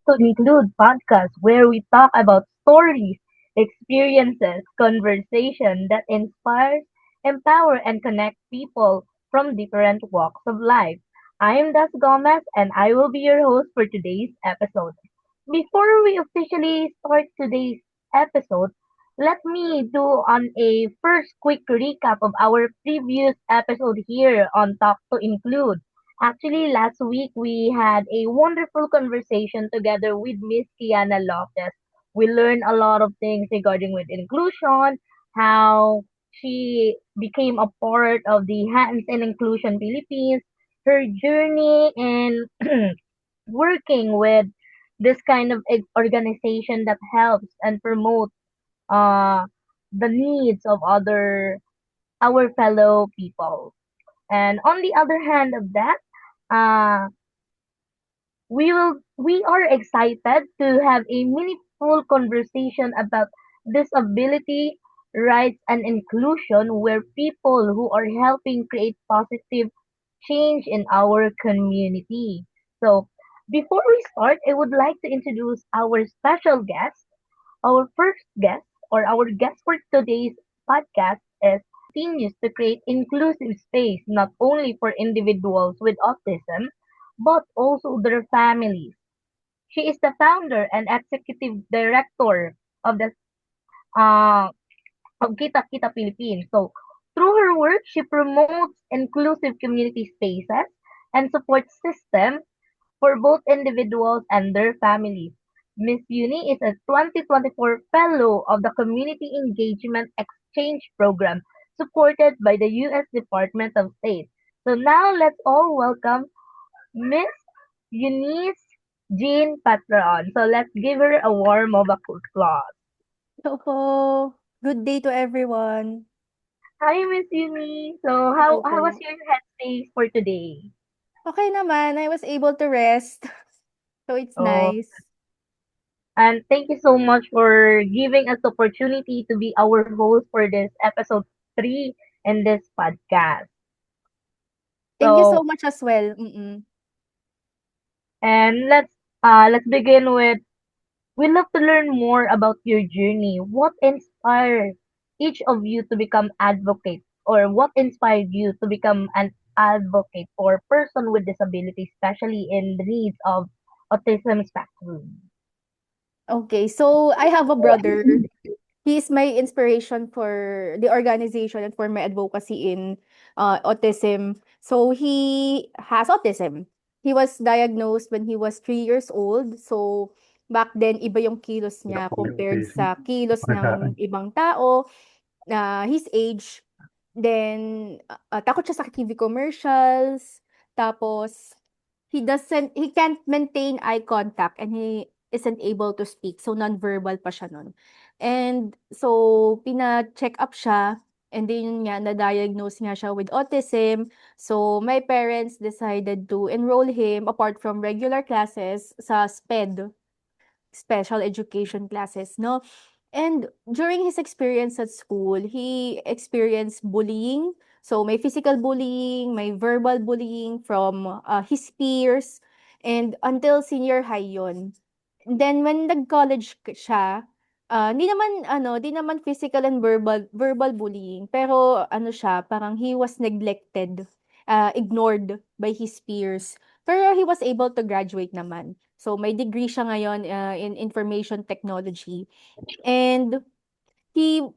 to Include podcast, where we talk about stories, experiences, conversation that inspires, empower, and connect people from different walks of life. I am Das Gomez, and I will be your host for today's episode. Before we officially start today's episode, let me do on a first quick recap of our previous episode here on Talk to Include. Actually, last week we had a wonderful conversation together with Miss Kiana Lopez. We learned a lot of things regarding with inclusion, how she became a part of the Hands in Inclusion Philippines, her journey in working with this kind of organization that helps and promotes uh, the needs of other our fellow people. And on the other hand of that, uh, we are excited to have a meaningful conversation about disability rights and inclusion where people who are helping create positive change in our community. So before we start, I would like to introduce our special guest. Our first guest or our guest for today's podcast is continues to create inclusive space not only for individuals with autism but also their families. She is the founder and executive director of the uh, of Kita Kita Philippines. So through her work, she promotes inclusive community spaces and support systems for both individuals and their families. Miss Uni is a 2024 Fellow of the Community Engagement Exchange Program supported by the U.S. Department of State. So now let's all welcome Miss Eunice Jean Patron. So let's give her a warm of applause. Hello po. Good day to everyone. Hi, Miss Eunice. So how, Hello how was po. your headspace for today? Okay naman, I was able to rest. So it's Oh, nice. and thank you so much for giving us the opportunity to be our host for this episode 3 in this podcast. Thank you So, so much as well. Mm-mm. and let's begin with we'd love to learn more about your journey. What inspired each of you to become advocates or what inspired you to become an advocate for person with disability, especially in the needs of autism spectrum? Okay, so I have a brother. He is my inspiration for the organization and for my advocacy in autism. So he has autism. He was diagnosed when he was 3 years old. So back then, iba yung kilos niya compared sa kilos ng ibang tao na his age. Then, takot siya sa TV commercials. Tapos, he can't maintain eye contact and he isn't able to speak. So, non-verbal pa siya nun. And so, pina-check up siya. And then yun nga, na-diagnose nga siya with autism. So, my parents decided to enroll him apart from regular classes sa SPED, special education classes, no? And during his experience at school, he experienced bullying. So may physical bullying, may verbal bullying from his peers, and until senior high yon. Then when nag-college siya, di naman physical and verbal bullying, pero ano siya, parang he was neglected, ignored by his peers. Pero he was able to graduate naman. So may degree siya ngayon in information technology. And he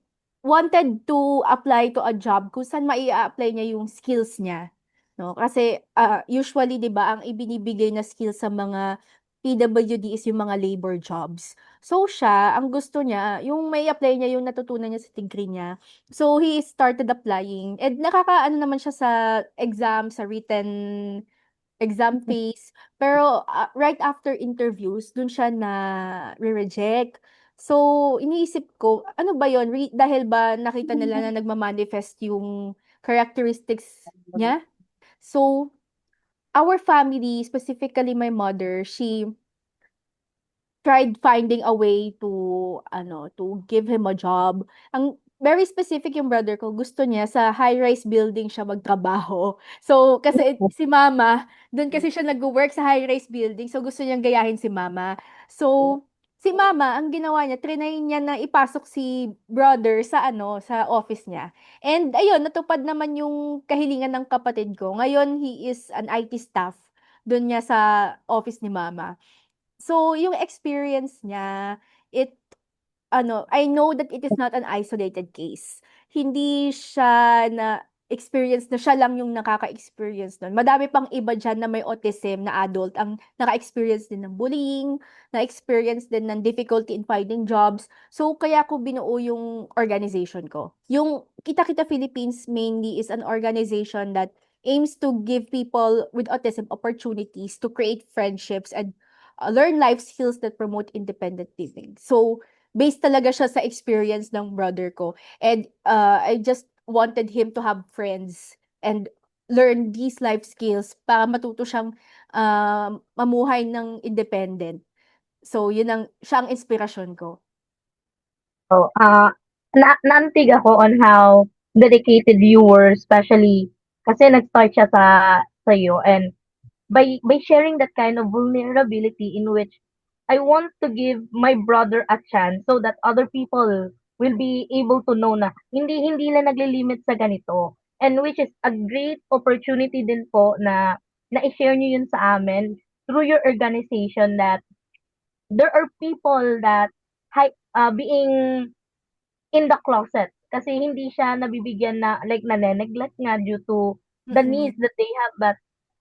wanted to apply to a job kung saan mai-a-apply niya yung skills niya, 'no? Kasi, usually 'di ba ang ibinibigay na skills sa mga PWD is yung mga labor jobs. So siya, ang gusto niya yung mai-apply niya yung natutunan niya sa degree niya. So he started applying and nakakaano naman siya sa exam, sa written exam phase. Pero, right after interviews dun siya na-re-reject. So, iniisip ko, ano ba yun, dahil ba nakita nila na nagma-manifest yung characteristics niya? So, our family, specifically my mother, she tried finding a way to ano, to give him a job. very specific yung brother ko, gusto niya sa high-rise building siya magtrabaho. So, kasi si mama, doon kasi siya nag-work sa high-rise building, so gusto niyang gayahin si mama. So, si mama, ang ginawa niya, trinay niya na ipasok si brother sa ano, sa office niya. And ayun, natupad naman yung kahilingan ng kapatid ko. Ngayon, he is an IT staff doon niya sa office ni mama. So, yung experience niya, it ano, I know that it is not an isolated case. Hindi siya na experience na siya lang yung nakaka-experience nun. Madami pang iba diyan na may autism na adult ang naka-experience din ng bullying, na-experience din ng difficulty in finding jobs. So, kaya ko binuo yung organization ko. Yung Kita Kita Philippines mainly is an organization that aims to give people with autism opportunities to create friendships and learn life skills that promote independent living. So, based talaga siya sa experience ng brother ko. And I just wanted him to have friends and learn these life skills para matuto siyang mamuhay ng independent. So, siya ang inspirasyon ko. So, naantig ako on how dedicated you were, especially kasi nag-start siya sa'yo, and by sharing that kind of vulnerability in which I want to give my brother a chance so that other people will be able to know na hindi lang naglilimit sa ganito, and which is a great opportunity din po na na-share niyo yun sa amin through your organization, that there are people that being in the closet kasi hindi siya nabibigyan na like nane-neglect nga due to the needs Mm-mm. that they have, but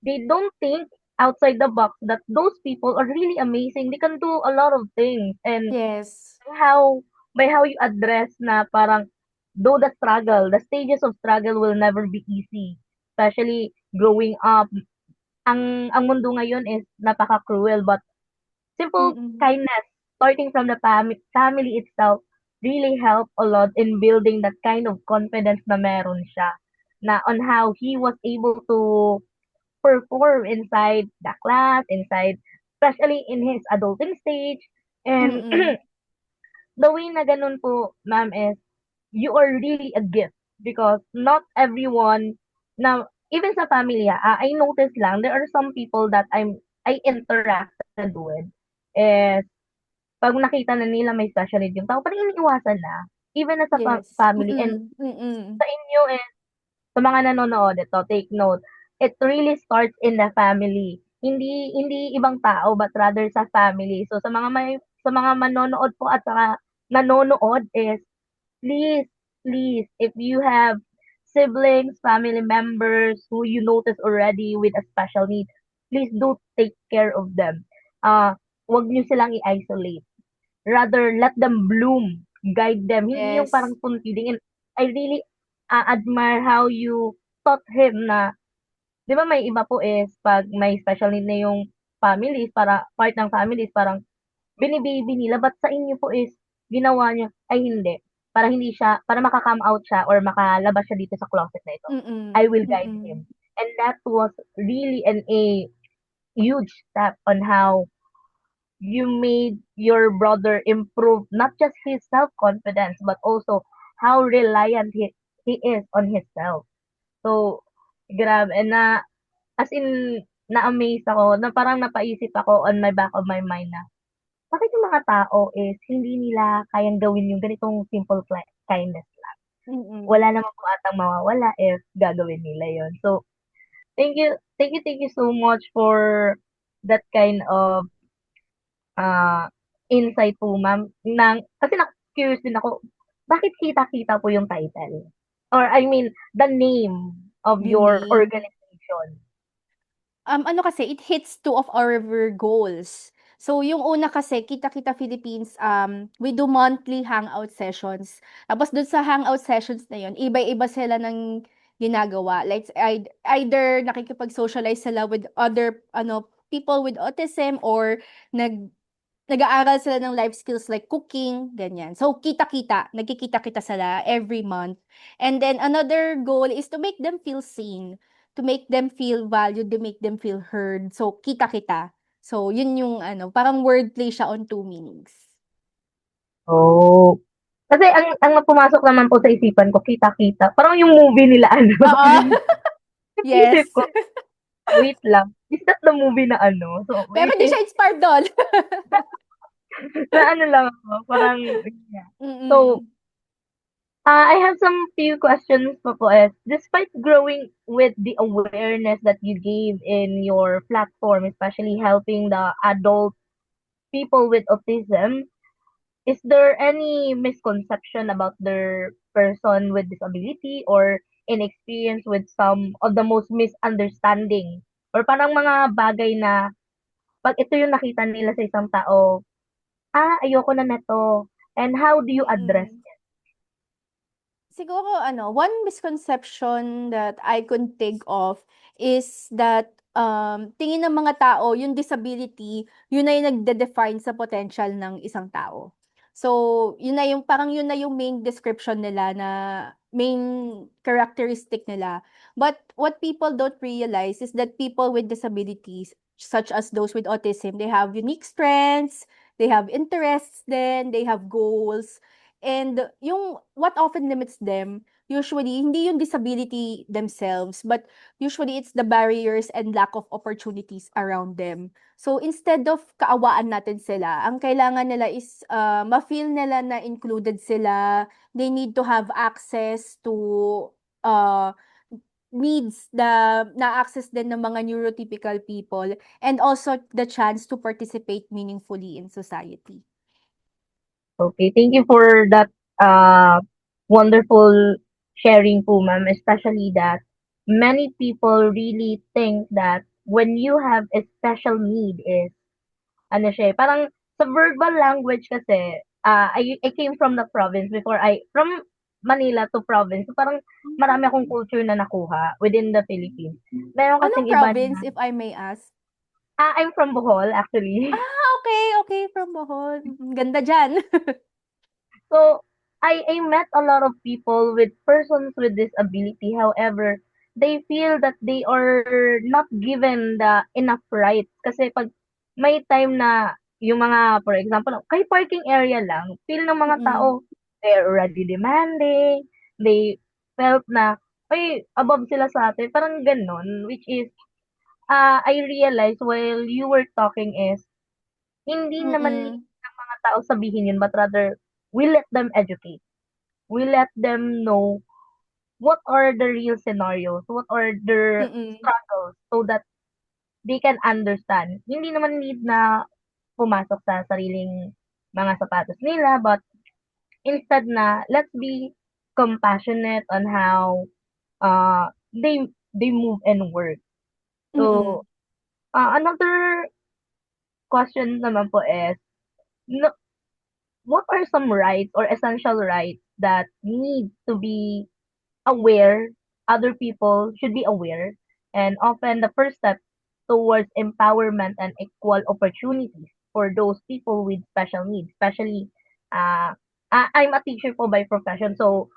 they don't think outside the box that those people are really amazing. They can do a lot of things, and Yes. how by how you address na parang though the struggle, the stages of struggle will never be easy, especially growing up. Ang mundo ngayon is napaka-cruel, but simple Mm-mm. kindness starting from the family itself really help a lot in building that kind of confidence na meron siya, na on how he was able to perform inside the class, inside, especially in his adulting stage. And Mm-mm. the way na ganun po, ma'am, is you are really a gift because not everyone na even sa pamilya, I noticed lang there are some people that I interacted with is pag nakita na nila may special need yung tao, parang iniiwasan na. Even na sa Yes. family, and Mm-mm. Mm-mm. sa inyo, and sa mga nanonood, ito, take note, it really starts in the family. Hindi ibang tao, but rather sa family. So sa mga manonood po at saka nanonood is please, please, if you have siblings, family members who you notice already with a special need, please do take care of them. Wag niyo silang i-isolate. Rather, let them bloom. Guide them. Hindi yung Yes. parang spoon-feeding. And I really admire how you taught him na, di ba may iba po is, pag may special need na yung families, para part ng families, parang binibaby nila. But sa inyo po is, ginawa niyo, ay hindi. Para hindi siya, para maka-come out siya or makalabas siya dito sa closet na ito. Mm-mm. I will guide Mm-mm. him. And that was really a huge step on how you made your brother improve not just his self-confidence, but also how reliant he is on himself. So, grabe. Na, as in, na-amaze ako, na parang napaisip ako on my back of my mind na, bakit yung mga tao is hindi nila kayang gawin yung ganitong simple kindness lang. Mm-mm. Wala naman po atang mawawala if gagawin nila yon. So, thank you so much for that kind of ah, insight po, ma'am, kasi na-curious din ako, bakit Kita-Kita po yung title? Or I mean, the name of Yung your name. organization? Ano kasi, it hits two of our goals. So, yung una kasi, Kita Kita Philippines, we do monthly hangout sessions. Tapos dun sa hangout sessions na yun, iba-iba sila ng ginagawa. Like, either nakikipag-socialize sila with other, people with autism, or nag-aaral sila ng life skills like cooking, ganyan. So, kita-kita, nagkikita-kita sila every month. And then, another goal is to make them feel seen, to make them feel valued, to make them feel heard. So, kita-kita. So, yun yung, parang wordplay siya on two meanings. Oh. Kasi ang pumasok naman po sa isipan ko, kita-kita. Parang yung movie nila ano, Oo. isip Yes. ko, wait lang, is that the movie na ano? So, Pero which di is, siya inspired dun. na ano lang ako, parang, yeah. So, Mm. I have some few questions pa po is, despite growing with the awareness that you gave in your platform, especially helping the adult people with autism, is there any misconception about their person with disability or inexperience with some of the most misunderstanding or parang mga bagay na pag ito yung nakita nila sa isang tao, ayoko na neto. And how do you address Mm. Siguro ano, one misconception that I could think of is that tingin ng mga tao yung disability, yun na yung nagde-define sa potential ng isang tao. So, yun na yung main description nila na main characteristic nila. But what people don't realize is that people with disabilities, such as those with autism, they have unique strengths, they have interests then, they have goals. And yung what often limits them, usually hindi yung disability themselves, but usually it's the barriers and lack of opportunities around them. So instead of kaawaan natin sila, ang kailangan nila is ma-feel nila na included sila. They need to have access to uh, needs na access din ng mga neurotypical people and also the chance to participate meaningfully in society. Okay, thank you for that uh, wonderful sharing po, ma'am. Especially that many people really think that when you have a special need is, ano siya, parang sa verbal language kasi, I came from the province before from Manila to province. So parang marami akong culture na nakuha within the Philippines. Meron Anong kasing iba province, na, if I may ask? I'm from Bohol actually. Okay, okay, from Bohol. Ganda diyan. So, I met a lot of people with persons with disability. However, they feel that they are not given the enough rights. Kasi pag may time na yung mga, for example, kay parking area lang, feel ng mga Mm, tao, they're already demanding, they felt na, ay, above sila sa atin. Parang ganon, which is, I realized while you were talking is, hindi naman mm, ng mga tao sabihin yun, but rather, we let them educate. We let them know what are the real scenarios, what are their mm, struggles, so that they can understand. Hindi naman need na pumasok sa sariling mga sapatos nila, but instead na, let's be compassionate on how they move and work. So, mm, another question naman po is, no, what are some rights or essential rights that need to be aware, other people should be aware, and often the first step towards empowerment and equal opportunities for those people with special needs, especially, uh, I'm a teacher po by profession, so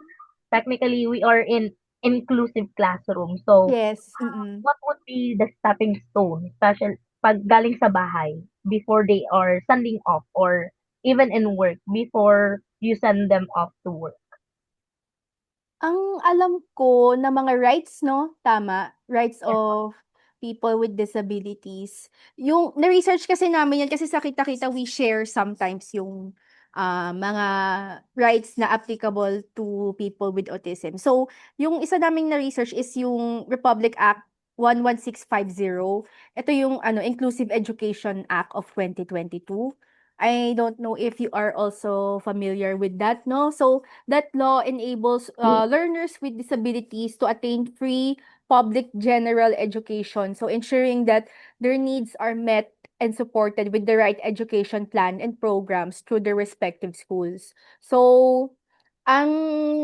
technically we are in inclusive classroom. So, yes, mm. what would be the stepping stone, especially pag galing sa bahay, before they are sending off or even in work, before you send them off to work? Ang alam ko na mga rights 'no, tama? Rights Yes. of people with disabilities. Yung na-research kasi namin yan kasi sa Kita-Kita we share sometimes yung, mga rights na applicable to people with autism. So, yung isa naming na-research is yung Republic Act 11650. Ito yung ano, Inclusive Education Act of 2022. I don't know if you are also familiar with that 'no? So, that law enables learners with disabilities to attain free public general education. So, ensuring that their needs are met and supported with the right education plan and programs through their respective schools. So, ang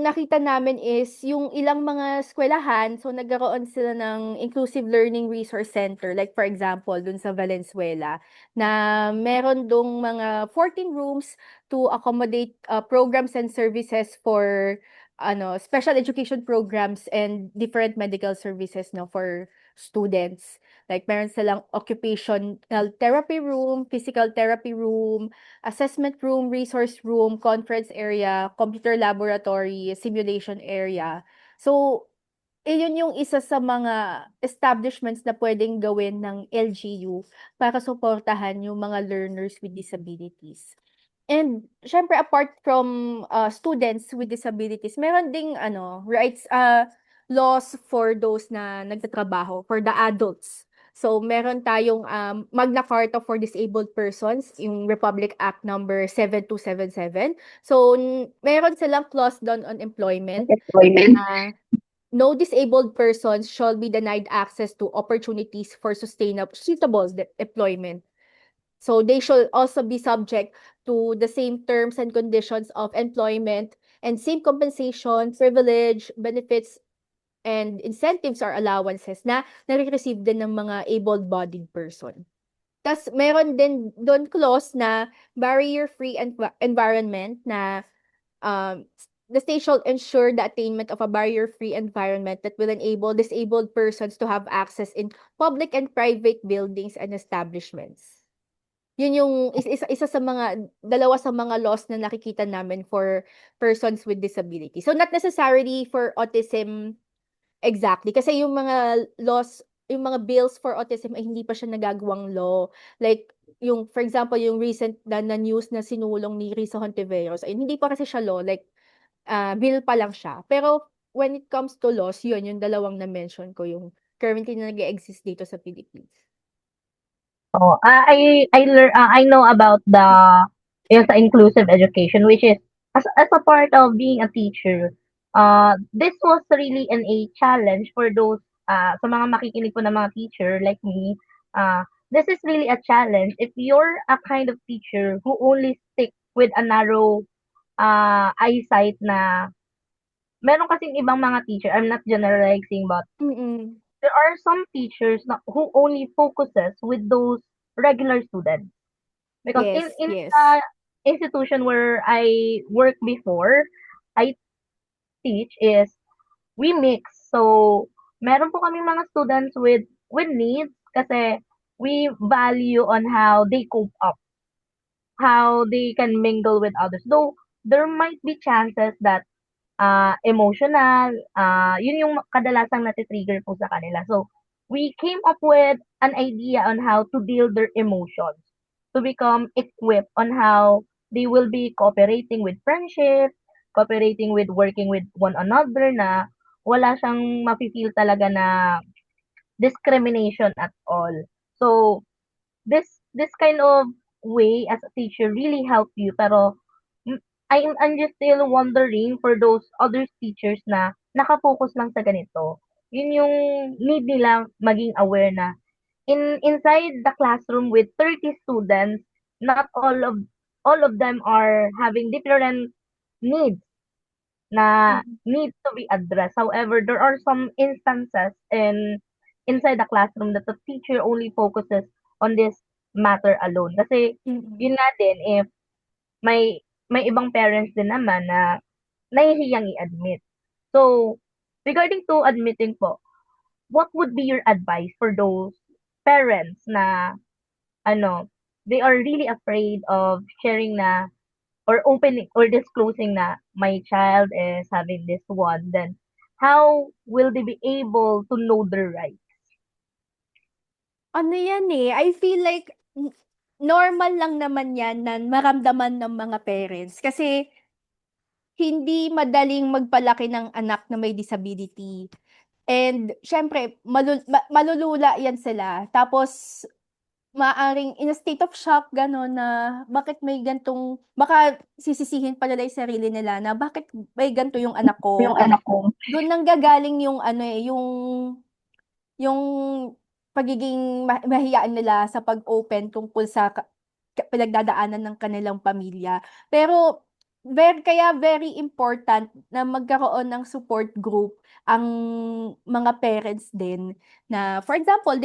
nakita namin is yung ilang mga eskwelahan, so nagkaroon sila ng Inclusive Learning Resource Center. Like for example, dun sa Valenzuela, na meron dong mga 14 rooms to accommodate programs and services for special education programs and different medical services no for students. Like meron silang occupational therapy room, physical therapy room, assessment room, resource room, conference area, computer laboratory, simulation area. So, iyon yung isa sa mga establishments na pwedeng gawin ng LGU para suportahan yung mga learners with disabilities. And siyempre apart from, students with disabilities, meron ding ano, rights, laws for those na nagtatrabaho, for the adults. So meron tayong, Magna Carta for Disabled Persons, yung Republic Act number 7277. So meron silang clause dun on employment Employment. na no disabled persons shall be denied access to opportunities for suitable employment. So they should also be subject to the same terms and conditions of employment and same compensation, privilege, benefits, and incentives or allowances na nare-receive din ng mga able-bodied person. Tas meron din dun clause na barrier-free environment na um, the state shall ensure the attainment of a barrier-free environment that will enable disabled persons to have access in public and private buildings and establishments. Yun yung isa sa mga dalawa sa mga laws na nakikita namin for persons with disability. So not necessarily for autism exactly kasi yung mga laws, yung mga bills for autism ay hindi pa siya nagagawang law. Like yung for example, yung recent na news na sinulong ni Risa Hontiveros ay hindi pa kasi siya law, like bill pa lang siya. Pero when it comes to laws, yun yung dalawang na-mention ko yung currently na nag-e-exist dito sa Philippines. Oh, I know about the yung sa inclusive education, which is as a part of being a teacher. This was really a challenge for those sa mga makikinig po ng mga teacher like me. This is really a challenge if you're a kind of teacher who only stick with a narrow eyesight na meron kasing ibang mga teacher. I'm not generalizing, but Mm. there are some teachers na who only focuses with those regular students. Because Yes, in the yes. institution where I worked before, I teach is we mix. So, meron po kami mga students with needs kasi we value on how they cope up, how they can mingle with others. Though there might be chances that emotional, yun yung kadalasang nati-trigger po sa kanila. So, we came up with an idea on how to deal their emotions, to become equipped on how they will be cooperating with friendship, cooperating with working with one another na wala siyang mafe-feel talaga na discrimination at all. So, this kind of way as a teacher really help you pero mm, I'm just still wondering for those other teachers na naka-focus lang sa ganito. Yun yung need nila maging aware na inside the classroom with 30 students, not all of them are having different needs na Mm, need to be addressed. However, there are some instances inside the classroom that the teacher only focuses on this matter alone. Kasi mm. yun nga din, if may may ibang parents din naman na nahihiyang i-admit. So, regarding to admitting po, what would be your advice for those parents na ano, they are really afraid of sharing na or opening or disclosing na my child is having this one, then how will they be able to know their rights? Ano yan, I feel like normal lang naman yan na maramdaman ng mga parents kasi hindi madaling magpalaki ng anak na may disability. And siyempre malulula yan sila tapos maaaring in a state of shock gano'n na bakit may gan'tong baka sisisihin pa nila yung sarili nila na bakit may gan'to yung anak ko. Yung anak ko. Dun nanggagaling yung ano, yung pagiging mahiyain nila sa pag-open tungkol sa pinagdadaanan ng kanilang pamilya. Pero kaya very important na magkaroon ng support group ang mga parents din na, for example,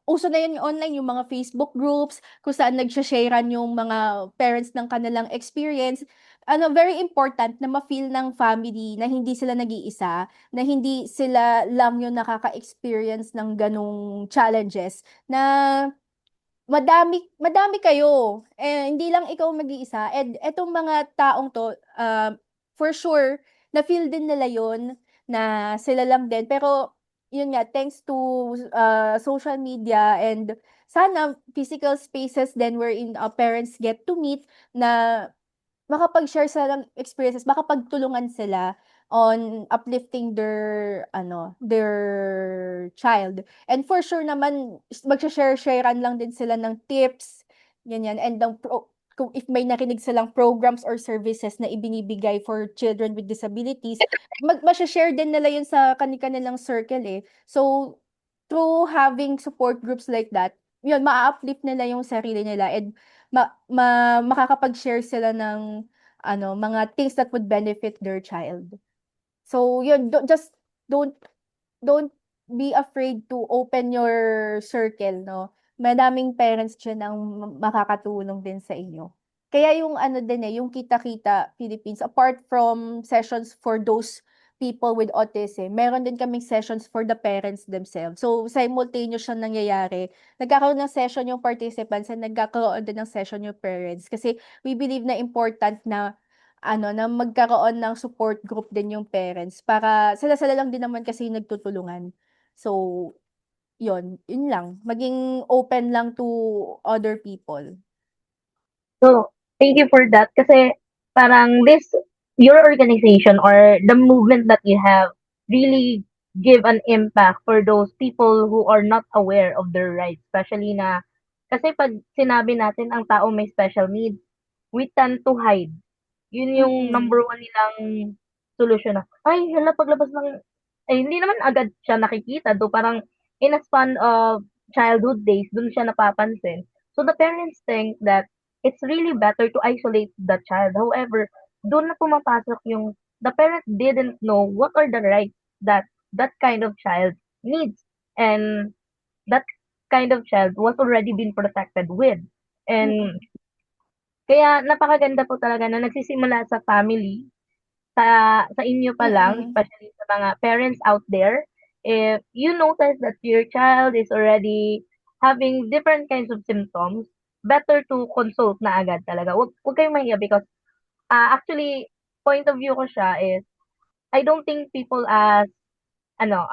uso na yun online, yung mga Facebook groups kung saan nagsha-sharean yung mga parents ng kanilang experience. Ano, very important na ma-feel ng family na hindi sila nag-iisa, na hindi sila lang yung nakaka-experience ng ganong challenges, na madami madami kayo, hindi lang ikaw mag-iisa, and etong mga taong 'to, for sure na-feel din nila yun, na sila lang din. Pero yun nga, thanks to, social media and sana physical spaces din wherein, parents get to meet, na makapag-share sila ng experiences, makapagtulungan sila on uplifting their child. And for sure naman, magsha-share-sharean lang din sila ng tips, ganyan, and kung if may narinig silang programs or services na ibinibigay for children with disabilities, masha-share din nila yun sa kani-kanilang circle, eh. So, through having support groups like that, yun, maa-uplift nila yung sarili nila, and makakapag-share sila ng mga things that would benefit their child. So yun, just don't don't be afraid to open your circle, no? Madaming parents diyan ang makakatulong din sa inyo. Kaya yung ano din, yung Kita-Kita Philippines, apart from sessions for those people with autism, meron din kaming sessions for the parents themselves. So simultaneous siyang nangyayari. Nagkakaroon ng session yung participants and nagkakaroon din ng session yung parents, kasi we believe na important na na magkaroon ng support group din yung parents, para sila-sila lang din naman kasi yung nagtutulungan. So, yun lang. Maging open lang to other people. So, thank you for that kasi parang your organization or the movement that you have really give an impact for those people who are not aware of their rights. Especially na, kasi pag sinabi natin ang tao may special needs, we tend to hide. Yun yung Mm. number one nilang solusyon na, ay, hala, paglabas ng, ay, hindi naman agad siya nakikita, do parang in a span of childhood days, dun siya napapansin. So the parents think that it's really better to isolate the child. However, doon na pumapasok yung the parent didn't know what are the rights that that kind of child needs. And that kind of child was already been protected with. And Mm. kaya napakaganda po talaga na nagsisimula sa family, sa inyo pa lang, Mm. especially sa mga parents out there. If you notice that your child is already having different kinds of symptoms, better to consult na agad talaga. Wag kayong mahiya because actually point of view ko siya is I don't think people as ano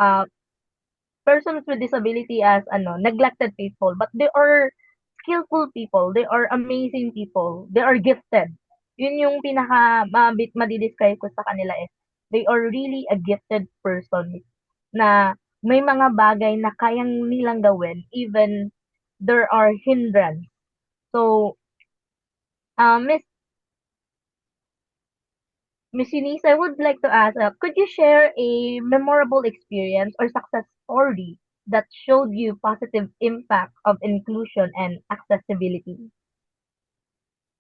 persons with disability as neglected people, but they are skillful people, they are amazing people, they are gifted. Yun yung pinaka madi-describe ko sa kanila is they are really a gifted person na may mga bagay na kayang nilang gawin even there are hindrance. So, Miss Eunice, I would like to ask, could you share a memorable experience or success story that showed you positive impact of inclusion and accessibility?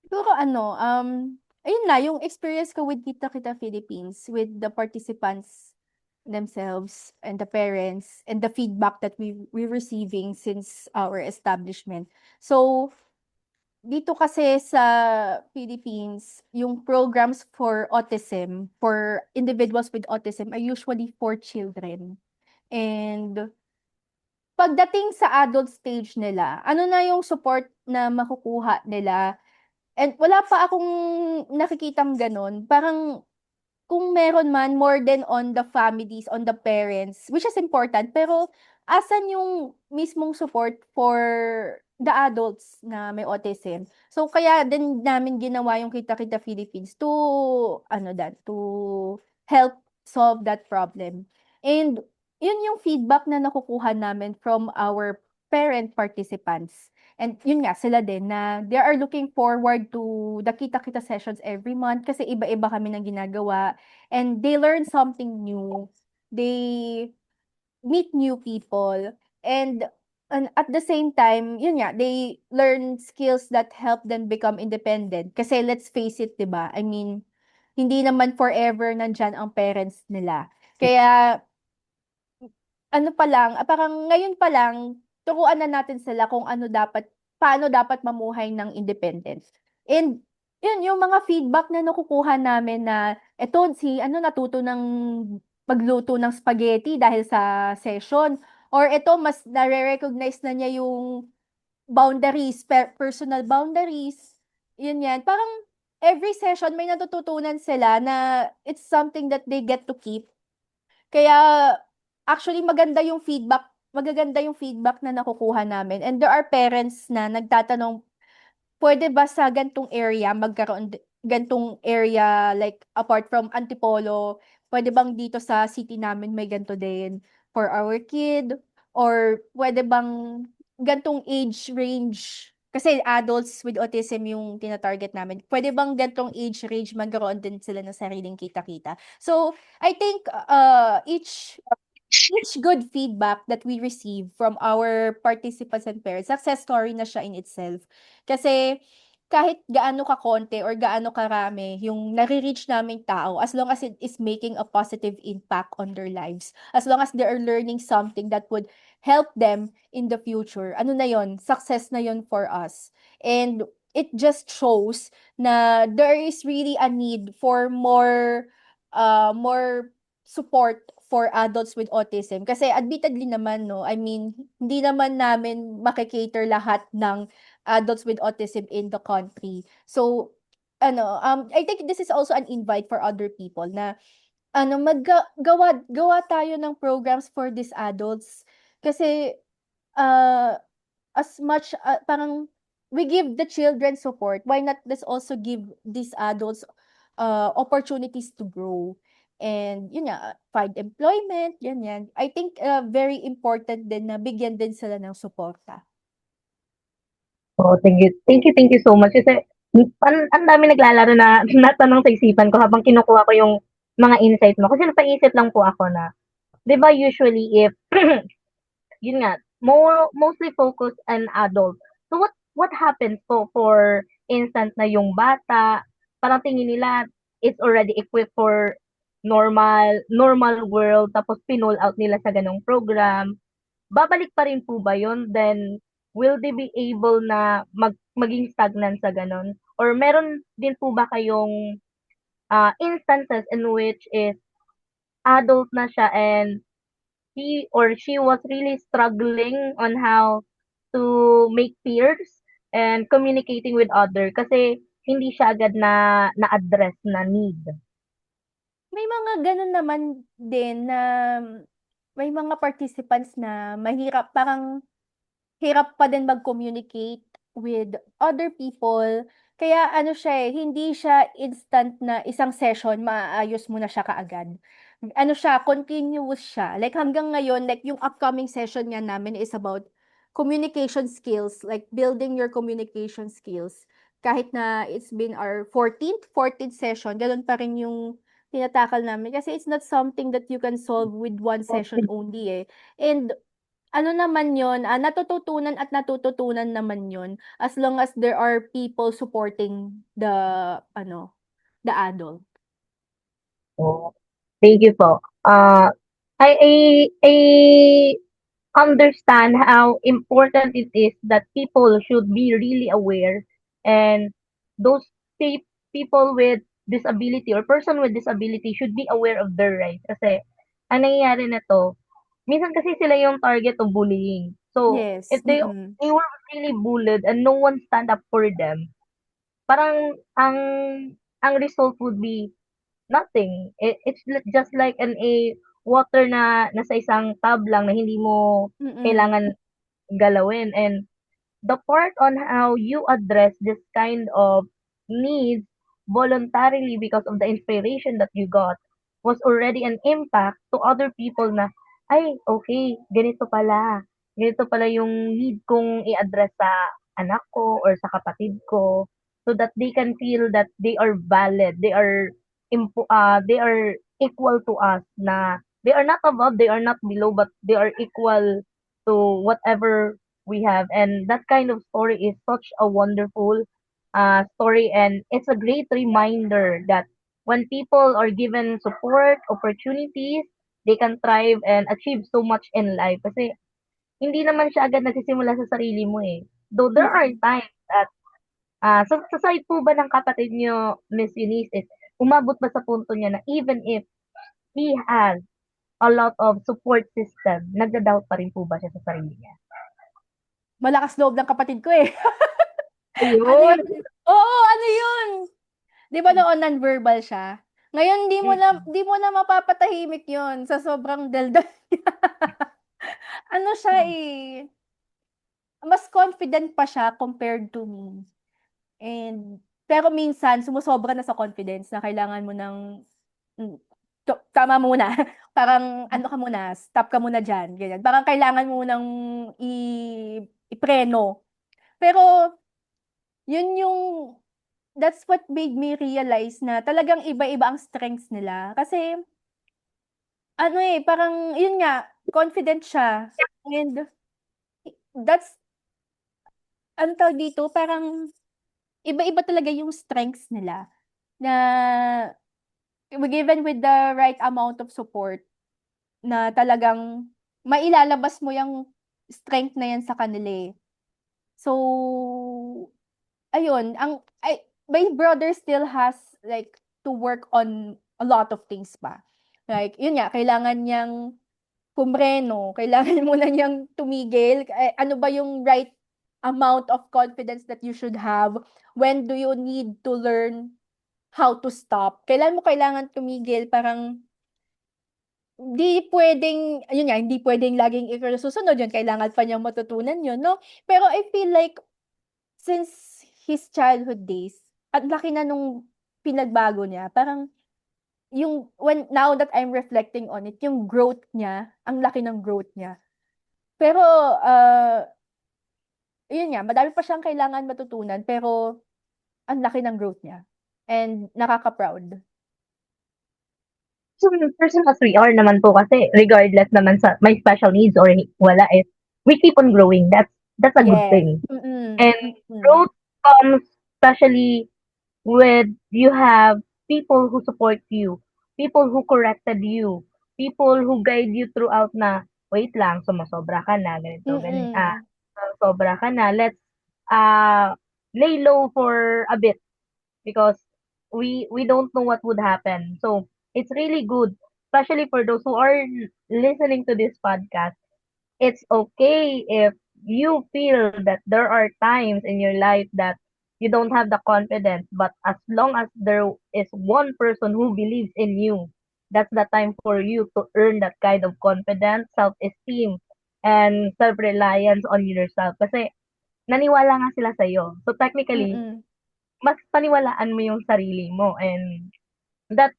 Siguro ayun na yung experience ko with Kita-Kita Philippines, with the participants themselves and the parents and the feedback that we receiving since our establishment. So, dito kasi sa Philippines, yung programs for autism, for individuals with autism, are usually for children. And pagdating sa adult stage nila, ano na yung support na makukuha nila? And wala pa akong nakikitang gano'n. Parang kung meron man, more than on the families, on the parents, which is important, pero asan yung mismong support for the adults na may autism? So kaya din namin ginawa yung Kita-Kita Philippines to to help solve that problem. And yun yung feedback na nakukuha namin from our parent participants. And yun nga, sila din na they are looking forward to the Kita-Kita sessions every month kasi iba-iba kami ng ginagawa, and they learn something new. They meet new people, and And at the same time, yun nga, they learn skills that help them become independent. Kasi let's face it, 'di ba? I mean, hindi naman forever nandiyan ang parents nila. Kaya ano pa lang, parang ngayon pa lang, turuan na natin sila kung paano dapat mamuhay ng independence. And yun, yung mga feedback na nakukuha namin na eto si ano natuto ng magluto ng spaghetti dahil sa session, or eto mas nare-recognize na niya yung boundaries, personal boundaries, yun yan. Parang every session may natututunan sila na it's something that they get to keep. Kaya actually magaganda yung feedback na nakukuha namin, and there are parents na nagtatanong, "Puwede ba sa gan'tong area gan'tong area, like apart from Antipolo, puwede bang dito sa city namin may gan'to din for our kid, or puwede bang gan'tong age range," kasi adults with autism yung tina-target namin, "Puwede bang gan'tong age range magkaroon din sila ng sariling kita-kita?" So, I think, each good feedback that we receive from our participants and parents, success story na siya in itself. Kasi kahit gaano kakonti or gaano karami yung nare-reach naming tao, as long as it is making a positive impact on their lives, as long as they are learning something that would help them in the future, ano na yon, success na yon for us. And it just shows na there is really a need for more support for adults with autism. Kasi admittedly naman 'no, I mean, hindi naman namin lahat ng adults with autism in the country. So, I think this is also an invite for other people na gawa tayo ng programs for these adults. Kasi, uh, as much, parang we give the children support, why not let's also give these adults, opportunities to grow. And yun nga, find employment, ganyan. I think, very important din na bigyan din sila ng suporta. Oo, thank you so much kasi ang daming naglalaro na natanong sa isipan ko habang kinukuha ko yung mga insight mo. Kasi napaisip lang po ako na, 'di ba usually if yun nga, mostly focused on adults. So what happens po for instance na yung bata, parang tingin nila it's already equipped for normal world tapos pinull out nila sa ganong program. Babalik pa rin po ba yun? Then will they be able na maging stagnant sa ganon? Or meron din po ba kayong instances in which is adult na siya and he or she was really struggling on how to make peers and communicating with other kasi hindi siya agad na-address na need. May mga gano'n naman din na may mga participants na parang hirap pa din mag-communicate with other people. Kaya ano siya, hindi siya instant na isang session maaayos mo na siya kaagad. Ano siya, continuous siya. Like hanggang ngayon, like yung upcoming session nga namin is about communication skills, like building your communication skills. Kahit na it's been our 14th session, gano'n pa rin yung tinatakal namin. Kasi it's not something that you can solve with one session only eh. And ano naman yun, natututunan at natututunan naman yun as long as there are people supporting the adult. Oh, thank you po. I understand how important it is that people should be really aware and those people with disability or person with disability should be aware of their rights kasi ang nangyayari na 'to, minsan kasi sila yung target of bullying. So, Yes, if they were really bullied and no one stand up for them, parang ang result would be nothing. Just like a water na nasa isang tub lang na hindi mo mm. kailangan galawin. And the part on how you address this kind of needs voluntarily because of the inspiration that you got was already an impact to other people na, ay, okay, ganito pala. Ganito pala yung need kong i-address sa anak ko or sa kapatid ko so that they can feel that they are valid, they are equal to us na they are not above, they are not below, but they are equal to whatever we have. And that kind of story is such a wonderful story, and it's a great reminder that when people are given support, opportunities, they can thrive and achieve so much in life. Kasi hindi naman siya agad nagsisimula sa sarili mo eh. Though there are Mm. times that sa side po ba ng kapatid niyo, Miss Eunice, is umabot ba sa punto niya na even if he has a lot of support system, nagda-doubt pa rin po ba siya sa sarili niya? Malakas loob ng kapatid ko, eh. Ano Ayun. yun? Oo, ano yun? 'Di ba noon non-verbal siya? Ngayon Mm. di mo na mapapatahimik yun sa sobrang daldal niya. Ano siya, eh, mas confident pa siya compared to me. Pero minsan sumusobra na sa confidence na kailangan mo ng, hmm, tama muna. Parang ano ka muna, stop ka muna diyan, ganyan. Parang kailangan mo ng i ipreno. Pero yun yung that's what made me realize na talagang iba-iba ang strengths nila. Kasi ano, eh, parang yun nga, confident siya and that's anong tawag dito, parang iba-iba talaga yung strengths nila na given with the right amount of support na talagang mailalabas mo yung strength na yan sa kanila, eh. So, ayun, my brother still has like to work on a lot of things pa. Like, yun nga, kailangan niyang pumreno, kailangan muna niyang tumigil. Ano ba yung right amount of confidence that you should have? When do you need to learn how to stop? Kailan mo kailangan tumigil? Parang, hindi pwedeng laging ikaw yung susunod yun. Kailangan pa niyang matutunan yun, no? Pero I feel like, since his childhood days, ang laki na nung pinagbago niya. Parang now that I'm reflecting on it, yung growth niya, ang laki ng growth niya. Pero, yun nga, madami pa siyang kailangan matutunan, pero ang laki ng growth niya. And nakaka-proud. So, person as we are naman po kasi regardless naman sa may special needs or wala is we keep on growing. That's a good Yes. thing. Mm. And Mm. growth comes especially with you have people who support you, people who corrected you, people who guide you throughout na, wait lang, sumasobra ka na, ganito, ganyan, Mm. sumasobra ka na, let's, uh, lay low for a bit because we don't know what would happen. So, it's really good, especially for those who are listening to this podcast. It's okay if you feel that there are times in your life that you don't have the confidence, but as long as there is one person who believes in you, that's the time for you to earn that kind of confidence, self-esteem, and self-reliance on yourself. Kasi naniwala nga sila sa'yo. So technically, Mm. mas paniwalaan mo yung sarili mo, and that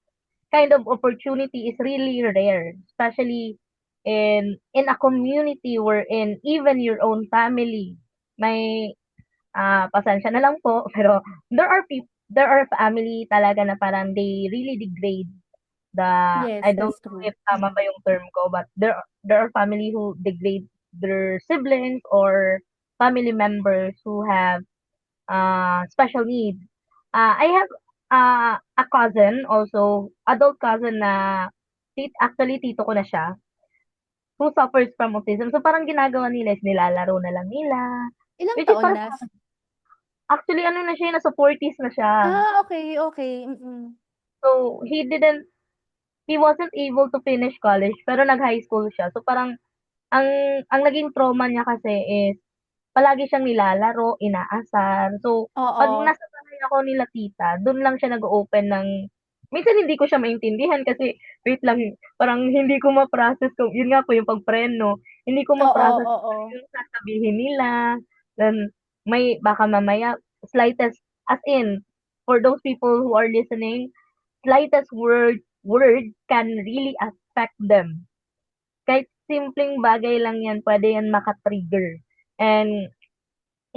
kind of opportunity is really rare, especially in a community wherein even your own family may pasensya na lang po pero there are family talaga na parang they really degrade the I Yes, don't that's know true. if tama ba yung term ko, but there are family who degrade their siblings or family members who have special needs. I have a cousin also, adult cousin na actually tito ko na siya, who suffers from autism. So parang ginagawa nila is nilalaro na lang nila, Ilang which is taon parang na? actually ano na siya, nasa 40s na siya. Okay, okay. Mm. So he wasn't able to finish college pero nag-high school siya. So parang ang ang naging trauma niya kasi is palagi siyang nilalaro, inaasar. So, 'pag Oo. nasa bahay ako nila tita, dun lang siya nag-o-open ng minsan hindi ko siya maintindihan kasi wait lang, parang hindi ko ma-process kung yun nga po yung pagpreno, hindi ko Oo, ma-process kung ano oo. yung sasabihin nila. Then may baka mamaya slightest as in, for those people who are listening, slightest word can really affect them. Kahit simpleng bagay lang yan, puwede yan maka-trigger. And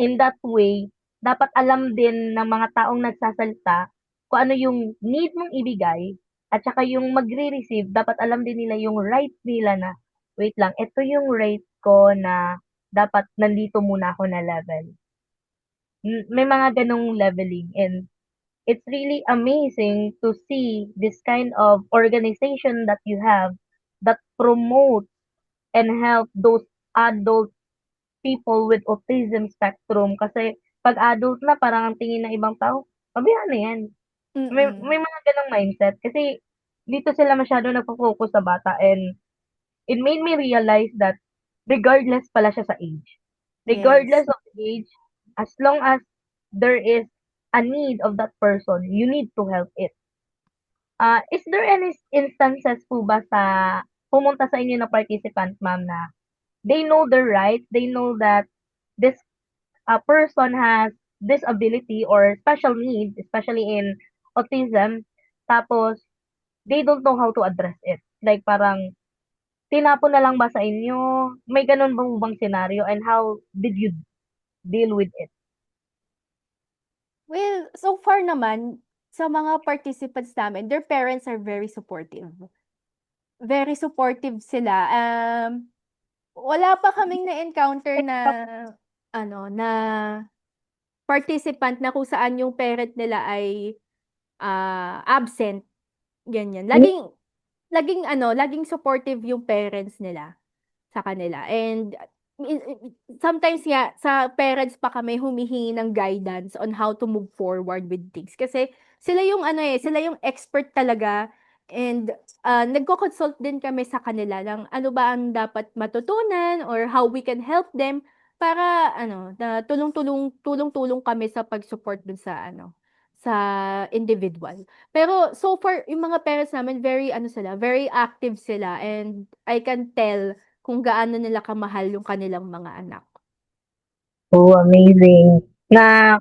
in that way, dapat alam din ng mga taong nagsasalita kung ano yung need mong ibigay at saka yung magre-receive, dapat alam din nila yung right nila na, "Wait lang, ito yung right ko na dapat nandito muna ako na level. May mga ganong leveling, and it's really amazing to see this kind of organization that you have that promote and help those adult people with autism spectrum. Kasi pag adult na, parang ang tingin ng ibang tao, pabayaan na yan. Mm. May mga ganong mindset kasi dito sila masyado nagfo-focus sa bata, and it made me realize that regardless pala siya sa age. Yes. Regardless of age, as long as there is a need of that person, you need to help it. Is there any instances po ba sa pumunta sa inyo na participant, ma'am, na they know their rights, they know that this person has this ability or special needs, especially in autism, tapos they don't know how to address it. Like parang tinapon na lang ba sa inyo? May ganun bang scenario, and how did you deal with it? Well, so far naman, sa mga participants namin, their parents are very supportive. Very supportive sila. Wala pa kaming na-encounter na ano, na participant na kung saan yung parent nila ay absent, ganyan. Laging supportive yung parents nila sa kanila. And sometimes nga sa parents pa kami humihingi ng guidance on how to move forward with things. Kasi sila yung sila yung expert talaga, and nagko-consult din kami sa kanila ng ano ba ang dapat matutunan or how we can help them para na tulong-tulong kami sa pag-support dun sa individual. Pero so far yung mga parents namin very active sila, and I can tell kung gaano nila kamahal yung kanilang mga anak. Oh, amazing. Na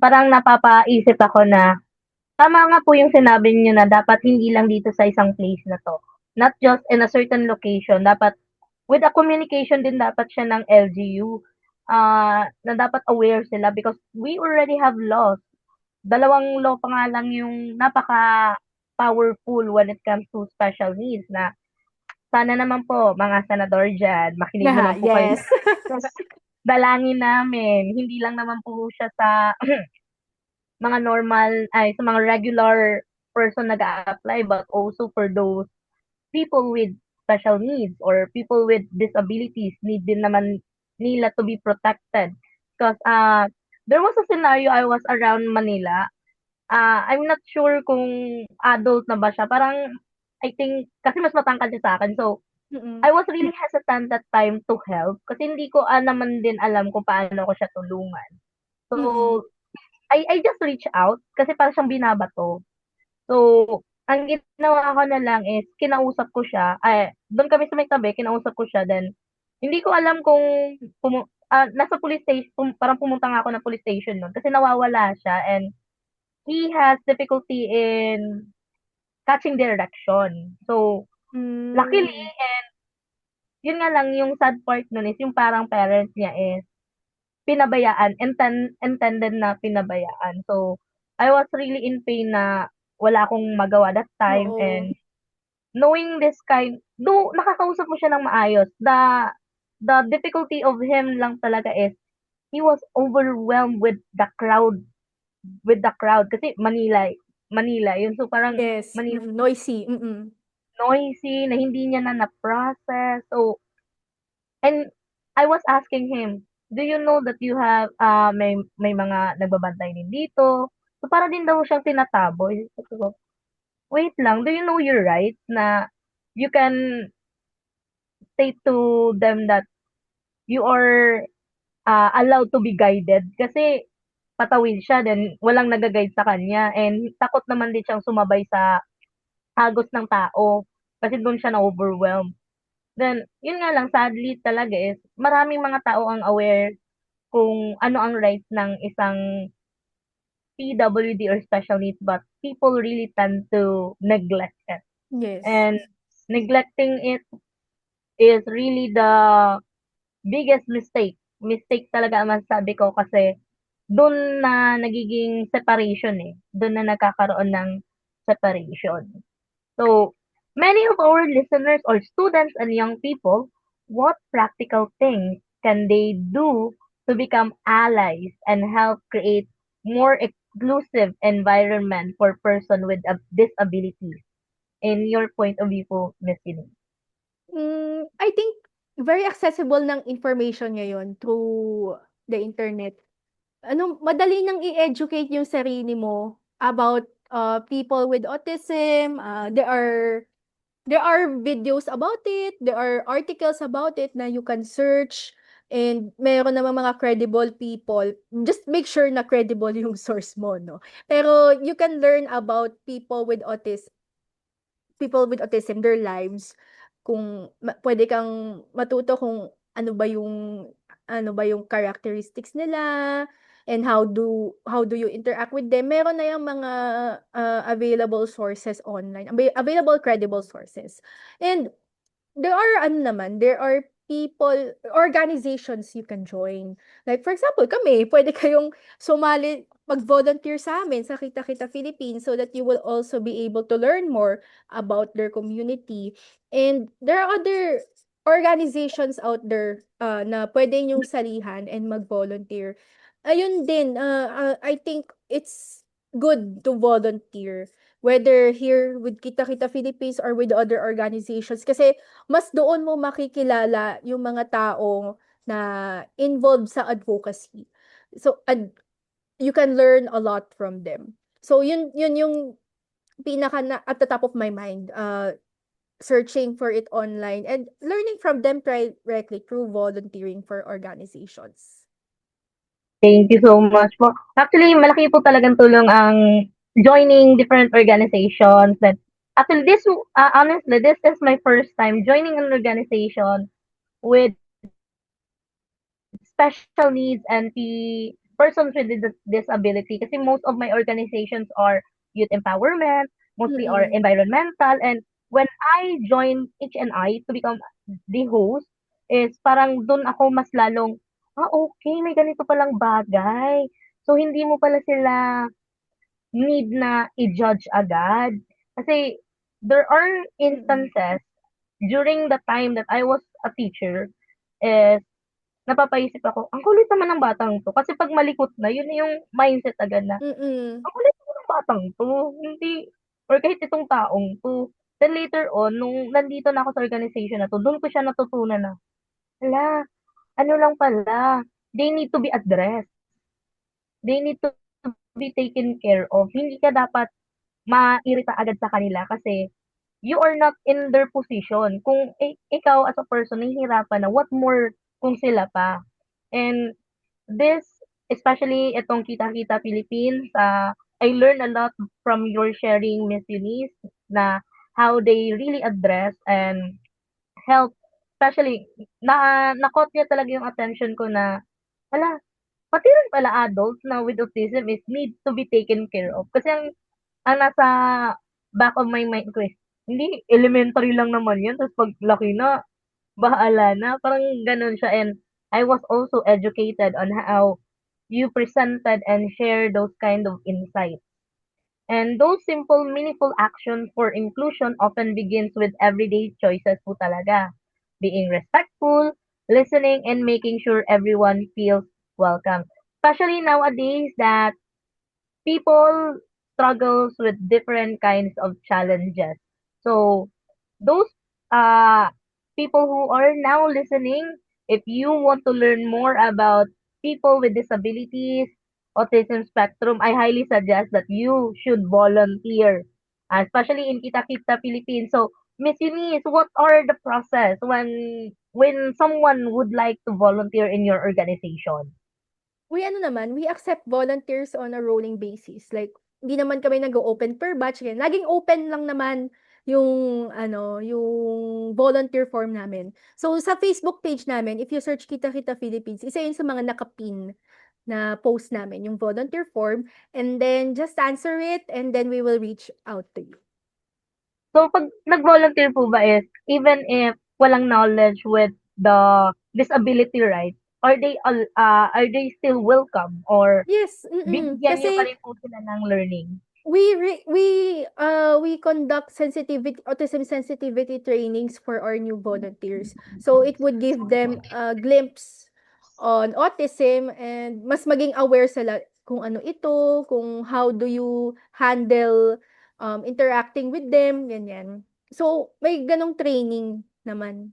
parang napapaisip ako na tama nga po yung sinabi niyo na dapat hindi lang dito sa isang place na 'to. Not just in a certain location, dapat with a communication din dapat siya ng LGU, na dapat aware sila because we already have laws. Dalawang law pa nga lang yung napaka-powerful when it comes to special needs, na sana naman po mga senador diyan, makinig naman po kayo Yes. sa dalangin namin. Hindi lang naman po siya sa mga normal ay sa mga regular person nag-a-apply, but also for those people with special needs or people with disabilities, need din naman nila to be protected. Because there was a scenario, I was around Manila. I'm not sure kung adult na ba siya. Parang I think kasi mas matangkad siya sa akin. So Mm. I was really hesitant that time to help kasi hindi ko naman din alam kung paano ko siya tulungan. So Mm. I just reach out kasi parang siyang binabato. So, ang ginawa ko na lang is kinausap ko siya, do'n kami sa may tabi, kinausap ko siya, then hindi ko alam kung nasa police station, parang pumunta nga ako ng police station no'n kasi nawawala siya, and he has difficulty in catching direction. So, luckily, Hmm. yun nga lang yung sad part no'n is yung parang parents niya is pinabayaan, intended na pinabayaan. So, I was really in pain na wala akong magawa that time, Oo. and knowing this kind, though nakakausap mo siya ng maayos, the difficulty of him lang talaga is he was overwhelmed with the crowd kasi Manila yun. So parang Yes. Manila Noisy. Mm. noisy na hindi niya na-process. So, and I was asking him, "Do you know that you have may mga nagbabantay din dito?" So para din daw siyang tinataboy. Sabi ko, "Wait lang, do you know your rights na you can say to them that you are allowed to be guided?" Kasi patawid siya, then walang naga-guide sa kanya, and takot naman din siyang sumabay sa agos ng tao kasi dun siya na-overwhelm. Then yun nga lang, sadly talaga is maraming mga tao ang aware kung ano ang rights ng isang PWD or special needs, but people really tend to neglect it. Yes. And neglecting it is really the biggest mistake. Mistake talaga ang masasabi ko kasi dun na nagiging separation, eh. Dun na nagkakaroon ng separation. So, many of our listeners or students and young people, what practical things can they do to become allies and help create more inclusive environment for person with disabilities? In your point of view po, Miss Yuni? I think very accessible ng information ngayon through the internet. Madali nang i-educate yung sarili mo about people with autism. There are videos about it, there are articles about it na you can search, and meron namang mga credible people. Just make sure na credible yung source mo, no? Pero you can learn about people with autism, their lives, kung pwede kang matuto kung ano ba yung characteristics nila, and how do you interact with them. Meron na yung mga available sources online, available credible sources. And there are people, organizations you can join. Like for example, kami, pwede kayong sumali, mag-volunteer sa amin sa Kita Kita Philippines, so that you will also be able to learn more about their community. And there are other organizations out there na pwede yung salihan and mag-volunteer. Ayun din, I think it's good to volunteer, whether here with Kita Kita Philippines or with other organizations, kasi mas doon mo makikilala yung mga tao na involved sa advocacy. So, you can learn a lot from them. So, yun yung pinaka na at the top of my mind, searching for it online and learning from them directly through volunteering for organizations. Thank you so much po. Actually, malaki po talagang tulong ang joining different organizations. That actually, honestly, this is my first time joining an organization with special needs and the persons with disability. Kasi most of my organizations are youth empowerment, mostly are Mm-mm. environmental. And when I joined HNI to become the host, is parang dun ako mas lalong, okay, may ganito palang bagay. So, hindi mo pala sila need na i-judge agad. Kasi there are Mm-mm. instances during the time that I was a teacher, is napapaisip ako, ang kulit naman ng batang 'to. Kasi 'pag malikot na, yun na yung mindset agad na, Mm-mm. ang kulit naman ng batang 'to, hindi or kahit itong taong 'to. Then later on, nung nandito na ako sa organization na 'to, dun ko siya natutunan na, hala, ano lang pala, they need to be addressed. They need to be taken care of. Hindi ka dapat mairita agad sa kanila kasi you are not in their position. Kung ikaw as a person nahihirapan na, what more kung sila pa. And this, especially itong Kita Kita Philippines, I learned a lot from your sharing, Miss Eunice, na how they really address and help. Especially, na-caught niya talaga yung attention ko na, hala, pati rin pala adults na with autism is need to be taken care of. Kasi ang nasa back of my mind ko is, hindi, elementary lang naman yan. Tapos pag laki na, bahala na. Parang ganun siya. And I was also educated on how you presented and share those kind of insights. And those simple, meaningful actions for inclusion often begins with everyday choices po talaga. Being respectful, listening, and making sure everyone feels welcome. Especially nowadays that people struggles with different kinds of challenges. So those uh people who are now listening, if you want to learn more about people with disabilities, autism spectrum, I highly suggest that you should volunteer, especially in Kita Kita Philippines. So, Miss Eunice, what are the process when someone would like to volunteer in your organization? We accept volunteers on a rolling basis. Like, hindi naman kami nag-o-open per batch, ganyan. Laging open lang naman yung volunteer form namin. So, sa Facebook page namin, if you search Kita Kita Philippines, isa yun sa mga nakapin na post namin, yung volunteer form. And then, just answer it, and then we will reach out to you. So, 'pag nag-volunteer po ba is even if walang knowledge with the disability rights, are they still welcome or Yes, binibigyan niyo pa kasi rin po sila ng learning? we conduct autism sensitivity trainings for our new volunteers. So it would give them a glimpse on autism and mas maging aware sila kung ano ito, kung how do you handle, interacting with them, ganyan. So, may gano'ng training naman.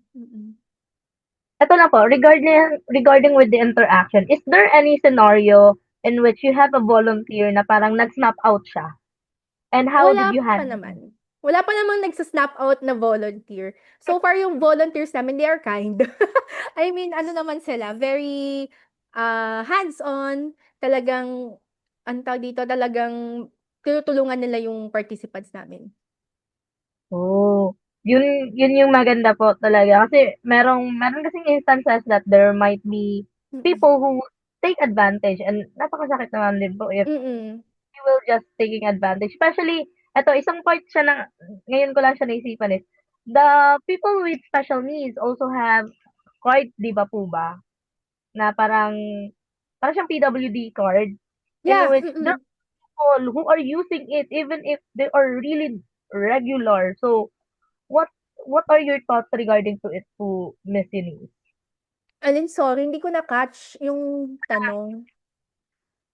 Ito na po, regarding with the interaction, is there any scenario in which you have a volunteer na parang nag-snap out siya? And how did Wala you pa handle it? naman. Wala pa namang nagsa-snap out na volunteer. So far yung volunteers namin, they are kind. I mean, ano naman sila, very, hands-on. Talagang, anong tawag dito, talagang tinutulungan nila yung participants namin. Oh, yun yun yung maganda po talaga kasi meron kasing instances that there might be Mm. people who take advantage and napakasakit naman din po if Mm. you will just taking advantage. Especially, eto isang part siya ng ngayon ko lang siya naisipan is, the people with special needs also have card, 'di ba po ba? Na parang siyang PWD card in Yeah, which there mm. are people who are using it even if they are really regular. So, what what are your thoughts regarding to it po, Miss Eunice? Alin, sorry, hindi ko na-catch yung tanong.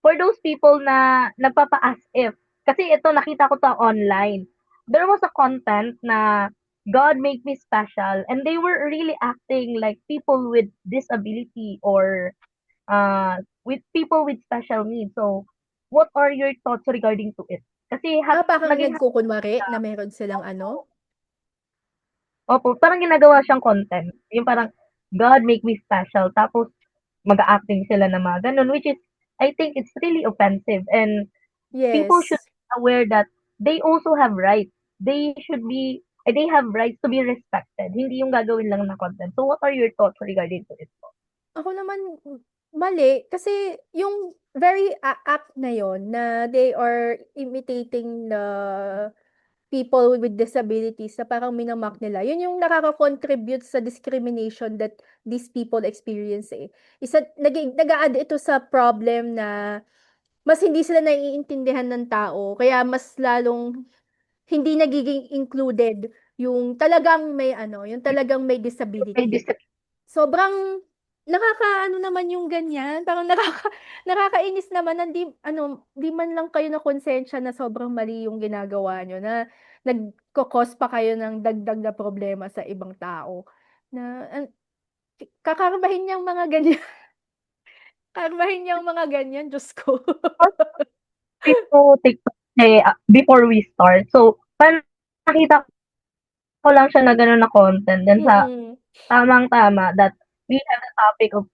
For those people na nagpapa-as if, kasi ito nakita ko 'to online. There was a content na God make me special and they were really acting like people with disability or with people with special needs. So, what are your thoughts regarding to it? Kasi Parang naging nagkukunwari na meron silang ano? opo, parang ginagawa siyang content. Yung parang, God make me special. Tapos, mag-a-acting sila na mga ganun, which is, I think it's really offensive. And people should Yes. be aware that they also have rights. They have rights to be respected. Hindi yung gagawin lang na content. So, what are your thoughts regarding to it po? Ako naman, mali kasi yung very act na yon na they are imitating the people with disabilities na parang minamock nila, yun yung nakaka-contribute sa discrimination that these people experience, eh. Nag-a-add ito sa problem na mas hindi sila naiintindihan ng tao kaya mas lalong hindi nagiging included yung talagang may ano, yung talagang may May disability. dis- Sobrang nakakaano naman yung ganyan, parang nakakainis naman na di man lang kayo nakonsensya na sobrang mali yung ginagawa niyo, na nagko-cause pa kayo ng dagdag na problema sa ibang tao, na kakarmahin niyang mga ganyan, karmahin niyang mga ganyan, Diyos ko. to TikTok before we start. So, parang nakita ko lang siya na gano'n na content then sa Mm, tamang-tama that we have the topic of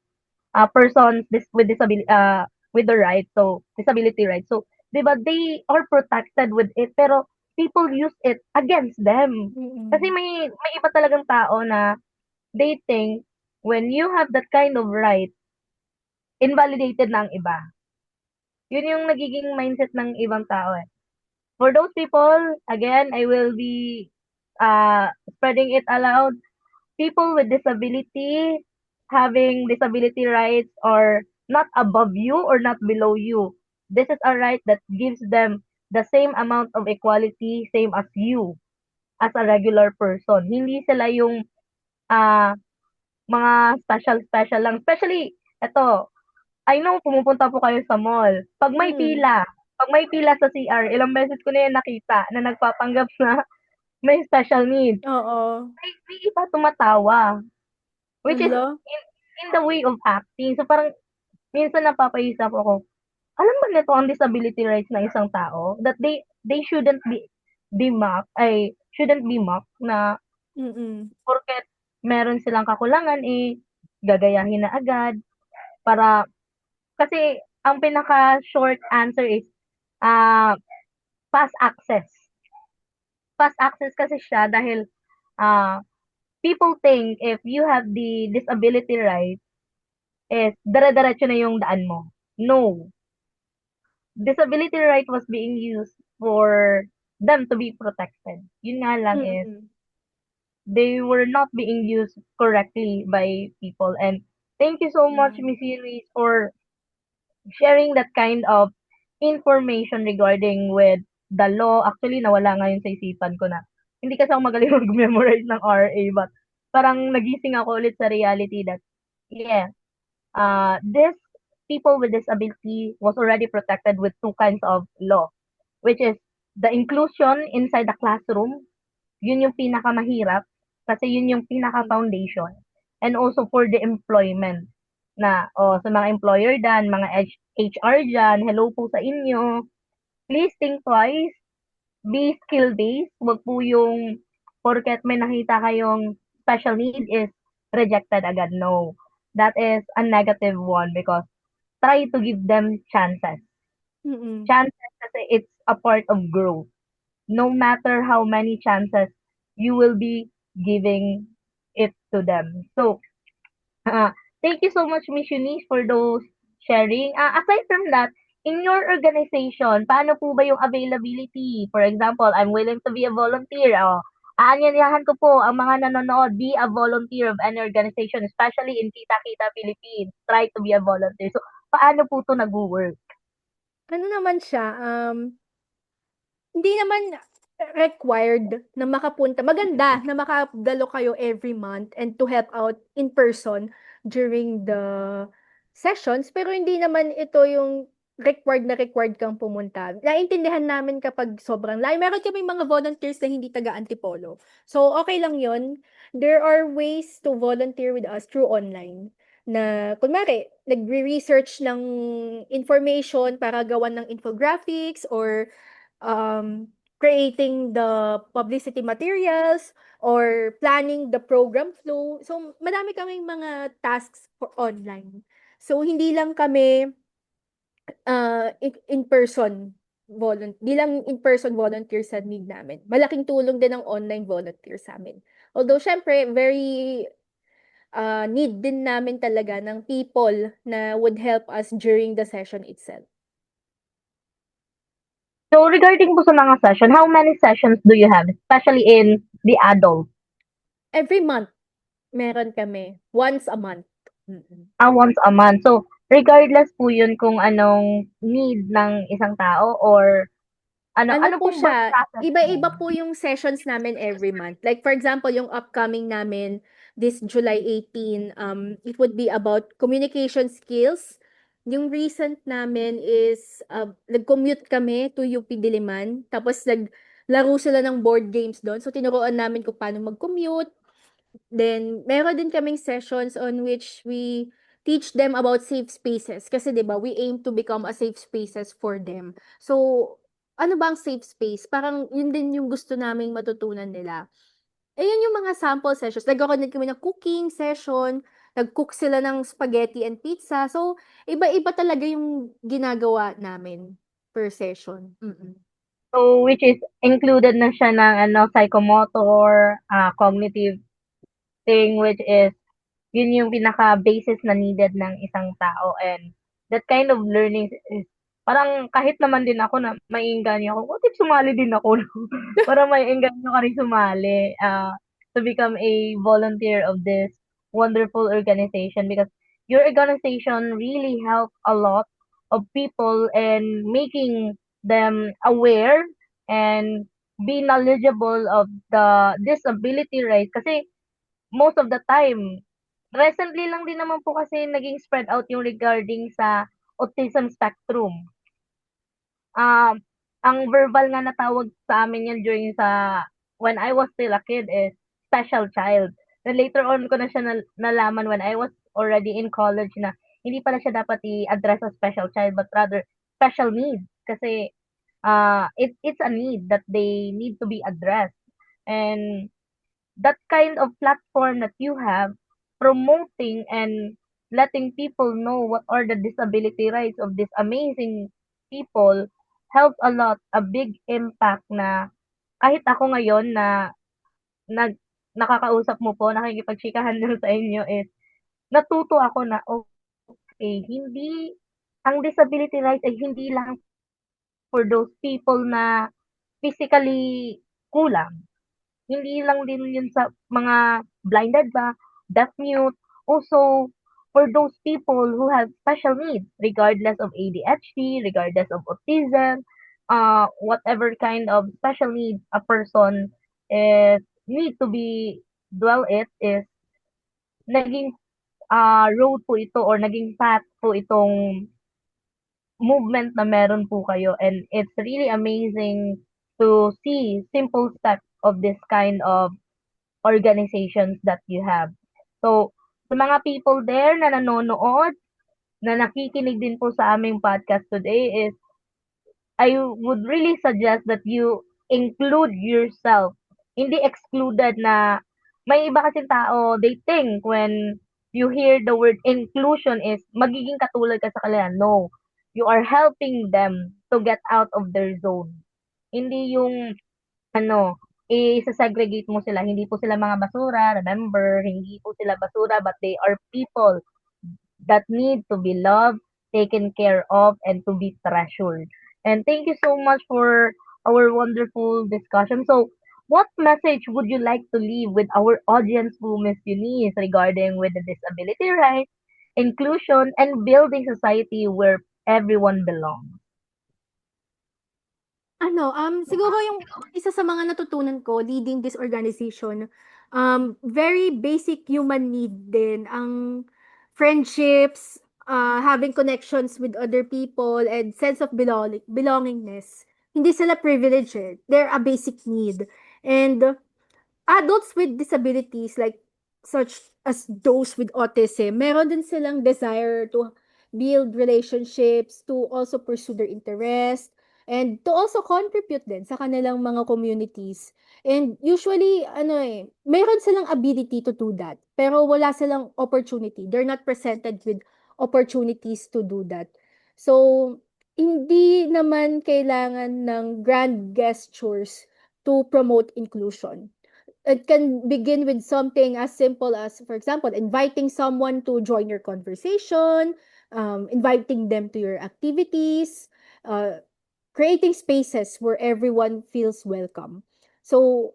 persons with the right, so disability rights. So, 'di ba they are protected with it pero people use it against them. Kasi mm. may iba talagang tao na they think when you have that kind of right, invalidated na ang iba. Yun yung nagiging mindset ng ibang tao eh. For those people, again, I will be spreading it aloud. People with disability, having disability rights are not above you or not below you. This is a right that gives them the same amount of equality, same as you, as a regular person. Hindi sila yung ah, mga special lang. Especially, eto, I know pumupunta po kayo sa mall. Mm, Pag may pila sa CR, ilang beses ko na yan nakita na nagpapanggap na may special needs. oo. May iba tumatawa. Which is Hala, in the way of acting. So parang minsan napapaisip ako, alam ba nito ang disability rights ng isang tao? That they shouldn't be mocked na mm. porket meron silang kakulangan gagayahin na agad para kasi ang pinaka short answer is ah fast access. Fast access kasi siya dahil ah people think if you have the disability right is dire-diretso na yung daan mo. No. Disability right was being used for them to be protected. Yun nga lang is Mm. they were not being used correctly by people. And thank you so much, Yeah. Miss Eunice, for sharing that kind of information regarding with the law. Actually, nawala ngayon sa isipan ko na hindi kasi ako magaling mag-memorize ng RA, but parang nagising ako ulit sa reality that, yeah, This people with disability was already protected with two kinds of law, which is the inclusion inside the classroom. Yun yung pinakamahirap kasi yun yung pinaka-foundation. And also for the employment na sa mga employer dyan, mga HR dyan, hello po sa inyo. Please think twice, be skill-based. Wag po yung porket may nakita kayong special need is rejected agad. No. That is a negative one because try to give them chances. Mm. Chances kasi it's a part of growth. No matter how many chances you will be giving it to them. So, uh, thank you so much, Miss Eunice, for those sharing. Aside from that, in your organization, paano po ba yung availability? For example, I'm willing to be a volunteer. Aanyayahan ko po ang mga nanonood, be a volunteer of any organization, especially in Kita Kita Philippines. Try to be a volunteer. So, paano po to nag-work? Ano naman siya, hindi naman required na makapunta. Maganda na makadalo kayo every month and to help out in person during the sessions, pero hindi naman ito yung required kang pumunta. Naiintindihan namin kapag sobrang layo. Meron kaming mga volunteers na hindi taga-Antipolo. So, okay lang yun. There are ways to volunteer with us through online na kunwari, nagre-research ng information para gawan ng infographics or creating the publicity materials or planning the program flow. So, madami kaming mga tasks for online. So, hindi lang kami in-person di lang in-person volunteer sa need namin. Malaking tulong din ang online volunteer sa amin. Although, syempre, very need din namin talaga ng people na would help us during the session itself. So, regarding po sa mga session, how many sessions do you have, especially in the adult? Every month, meron kami. Once a month. Mm. Once a month. So, regardless po yun kung anong need ng isang tao or Ano ano po pong work siya, process mo? iba-iba po yung sessions namin every month. Like for example, yung upcoming namin this July 18, it would be about communication skills. Yung recent namin is nag-commute kami to UP Diliman, tapos naglaro sila ng board games doon. So tinuruan namin kung paano mag-commute. Then meron din kaming sessions on which we teach them about safe spaces kasi 'di ba, we aim to become a safe spaces for them. So ano ba ang safe space? Parang yun din yung gusto naming matutunan nila. Ayun yung mga sample sessions. Nagkaroon din kami ng cooking session, nag-cook sila ng spaghetti and pizza. So, iba-iba talaga yung ginagawa namin per session. Mm. So, which is included na siya ng psychomotor, cognitive thing, which is yun yung pinaka-basis na needed ng isang tao. And that kind of learning is parang kahit naman din ako na maiengganyo ako, what if sumali din ako? No? Parang maiengganyo ka rin sumali to become a volunteer of this wonderful organization because your organization really help a lot of people and making them aware and be knowledgeable of the disability rights kasi most of the time recently lang din naman po kasi naging spread out yung regarding sa autism spectrum. Um, ang verbal nga na tawag sa amin yan during sa when I was still a kid is special child. Then later on ko na siya nalaman when I was already in college na hindi pala siya dapat i-address as special child but rather special needs kasi it's a need that they need to be addressed. And that kind of platform that you have promoting and letting people know what are the disability rights of these amazing people helps a lot, a big impact na kahit ako ngayon na nag nakakausap mo po, nakikipagchikahan din sa inyo is natuto ako na okay, hindi ang disability rights ay hindi lang for those people na physically kulang. Hindi lang din yun sa mga blinded ba, deaf mute, also for those people who have special needs, regardless of ADHD, regardless of autism, whatever kind of special needs a person is need to be dwell it is naging road po ito or naging path po itong movement na meron po kayo, and it's really amazing to see simple steps of this kind of organizations that you have. So, sa mga people there na nanonood, na nakikinig din po sa aming podcast today is I would really suggest that you include yourself. Hindi excluded na may iba kasing tao, they think when you hear the word inclusion is magiging katulad ka sa kanila. No. You are helping them to get out of their zone. Hindi yung ano, i-segregate mo sila. Hindi po sila mga basura. Remember, hindi po sila basura, but they are people that need to be loved, taken care of, and to be treasured. And thank you so much for our wonderful discussion. So, what message would you like to leave with our audience, who Miss Eunice, regarding with the disability rights, inclusion, and building society where everyone belongs? Siguro yung isa sa mga natutunan ko leading this organization, very basic human need din ang friendships, having connections with other people, and sense of belongingness. Hindi sila privilege eh. They're a basic need. And adults with disabilities like such as those with autism, meron din silang desire to build relationships, to also pursue their interest, and to also contribute din sa kanilang mga communities. And usually, meron silang ability to do that, pero wala silang opportunity. They're not presented with opportunities to do that. So, hindi naman kailangan ng grand gestures to promote inclusion. It can begin with something as simple as, for example, inviting someone to join your conversation, inviting them to your activities, uh, creating spaces where everyone feels welcome. So,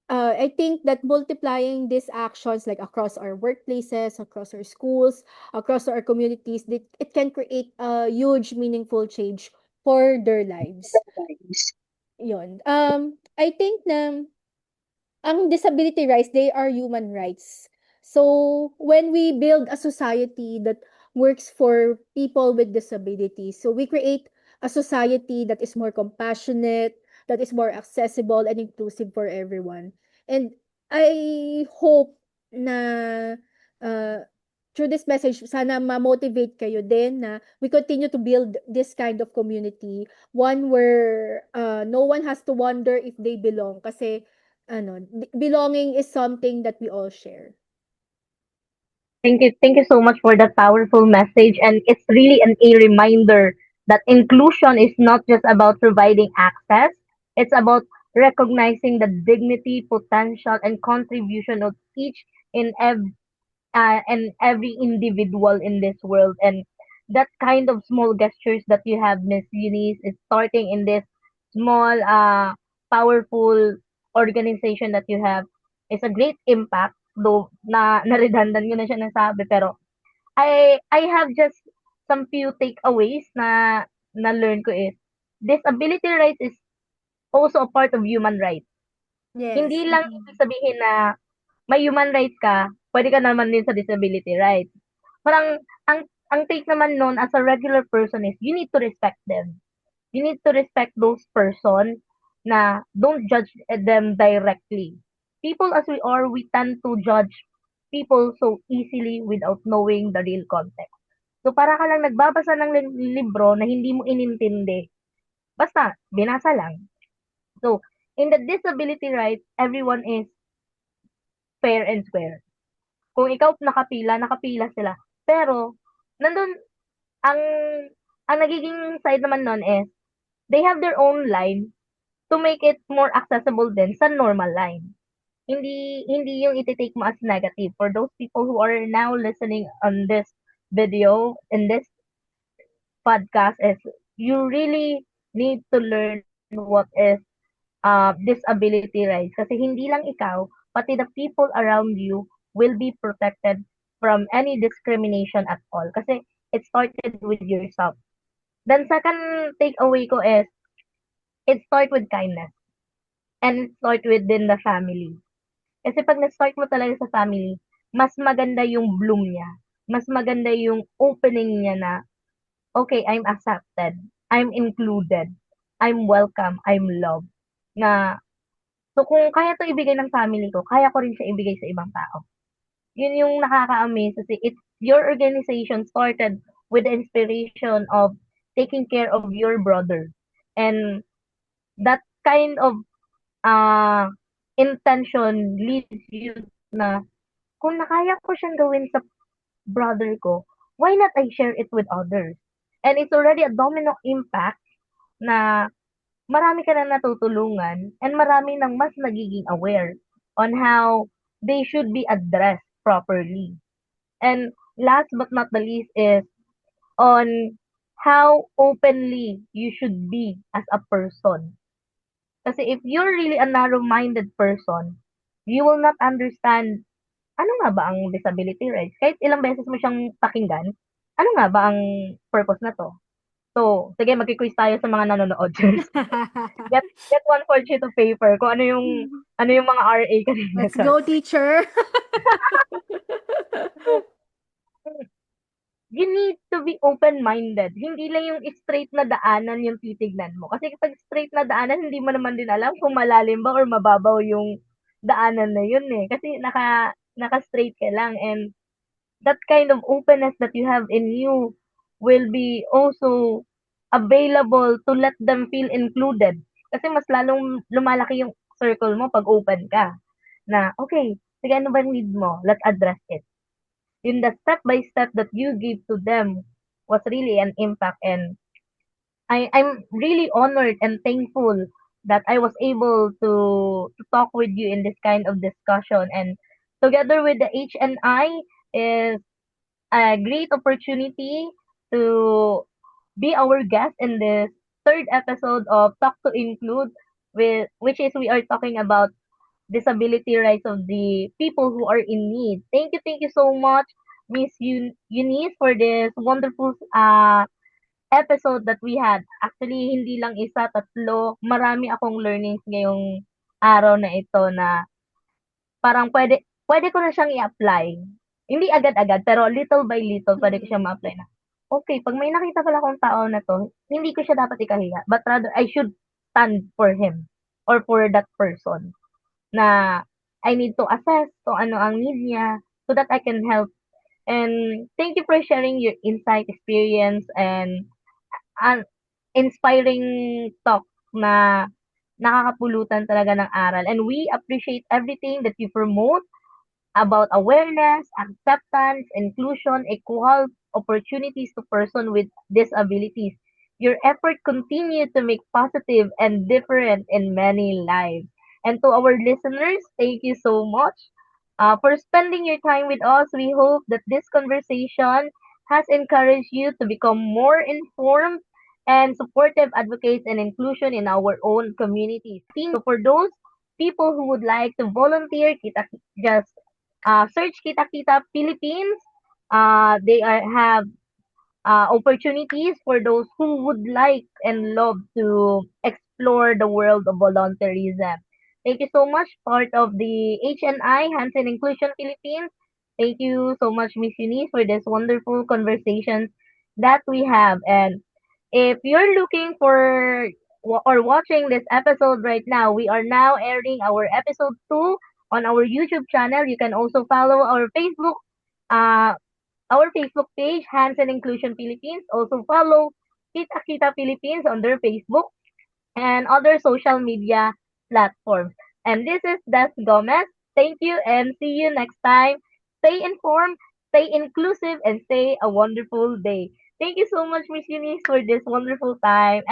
I think that multiplying these actions like across our workplaces, across our schools, across our communities, it can create a huge, meaningful change for their lives. Yun. I think na ang disability rights, they are human rights. So, when we build a society that works for people with disabilities, so we create a society that is more compassionate, that is more accessible and inclusive for everyone. And I hope na uh, through this message, sana ma-motivate kayo din na we continue to build this kind of community, one where no one has to wonder if they belong kasi belonging is something that we all share. Thank you so much for that powerful message. And it's really a reminder that inclusion is not just about providing access, it's about recognizing the dignity, potential, and contribution of each and every individual in this world. And that kind of small gestures that you have, Miss Eunice, is starting in this small, powerful organization that you have is a great impact. Though na redundant ko na siya nasabi, pero I have just some few takeaways na learn ko is disability rights is also a part of human rights. Yes. Hindi lang ibig sabihin na may human rights ka, pwede ka naman din sa disability rights. Parang ang take naman nun as a regular person is you need to respect them. You need to respect those person na don't judge them directly. People as we are, we tend to judge people so easily without knowing the real context. So para ka lang nagbabasa ng libro na hindi mo inintindi. Basta binasa lang. So in the disability rights, everyone is fair and square. Kung ikaw nakapila, nakapila sila. Pero nandun ang ang nagiging side naman nun is they have their own line to make it more accessible din sa normal line. Hindi yung iti-take mo as negative. For those people who are now listening on this video, in this podcast, is you really need to learn what is disability rights. Kasi hindi lang ikaw, pati the people around you will be protected from any discrimination at all. Kasi it started with yourself. Then second takeaway ko is, it start with kindness. And it start within the family. Kasi pag na-start mo talaga sa family, mas maganda yung bloom niya. mas maganda yung opening niya na, okay, I'm accepted, I'm included, I'm welcome, I'm loved. Na, so kung kaya to ibigay ng family ko, kaya ko rin siya ibigay sa ibang tao. Yun yung nakaka-amaze kasi it's your organization started with the inspiration of taking care of your brother. And that kind of uh, intention leads you na kung nakaya ko siyang gawin sa brother ko, why not I share it with others? And it's already a domino impact na marami ka na natutulungan and marami nang mas nagiging aware on how they should be addressed properly. And last but not the least is on how openly you should be as a person. Kasi if you're really a narrow-minded person, you will not understand ano nga ba ang disability rights. Kahit ilang beses mo siyang pakinggan, ano nga ba ang purpose na to? So, sige, magki-quiz tayo sa mga nanonood. Get one for sheet of paper kung ano yung mga RA kanina. Let's go, teacher. You need to be open-minded. Hindi lang yung straight na daanan yung titignan mo. Kasi kapag straight na daanan, hindi mo naman din alam kung malalim ba or mababaw yung daanan na yun eh. Kasi naka-straight ka lang and that kind of openness that you have in you will be also available to let them feel included. Kasi mas lalong lumalaki yung circle mo pag open ka. Na, okay, sige, ano ba need mo? Let's address it. Yun the step by step that you give to them was really an impact and I'm really honored and thankful that I was able to talk with you in this kind of discussion and together with the HNI is a great opportunity to be our guest in this third episode of Talk to Include with which is we are talking about disability rights of the people who are in need. Thank you so much, Miss Eunice, for this wonderful episode that we had. Actually, hindi lang isa, tatlo. Marami akong learnings ngayong araw na ito na parang pwede ko na siyang i-apply. Hindi agad-agad, pero little by little, pwede ko siyang Mm. ma-apply na, okay, pag may nakita pala akong tao na to, hindi ko siya dapat ikahiya, but rather, I should stand for him or for that person na I need to assess kung ano ang need niya so that I can help. And thank you for sharing your insight, experience, and an inspiring talk na nakakapulutan talaga ng aral. And we appreciate everything that you promote about awareness, acceptance, inclusion, equal opportunities to person with disabilities. Your effort continue to make positive and different in many lives. And to our listeners, thank you so much for spending your time with us. We hope that this conversation has encouraged you to become more informed and supportive advocates and inclusion in our own communities. So for those people who would like to volunteer, just search Kita Kita Philippines. Have opportunities for those who would like and love to explore the world of volunteerism. Thank you so much, part of the HNI, Hansen Inclusion Philippines. Thank you so much, Miss Eunice, for this wonderful conversations that we have. And if you're looking for or watching this episode right now, we are now airing our episode 2 on our YouTube channel. You can also follow uh, our Facebook page, Hands and Inclusion Philippines. Also follow Kita Kita Philippines on their Facebook and other social media platforms. And this is Des Gomez. Thank you and see you next time. Stay informed, stay inclusive, and stay a wonderful day. Thank you so much, Miss Eunice, for this wonderful time.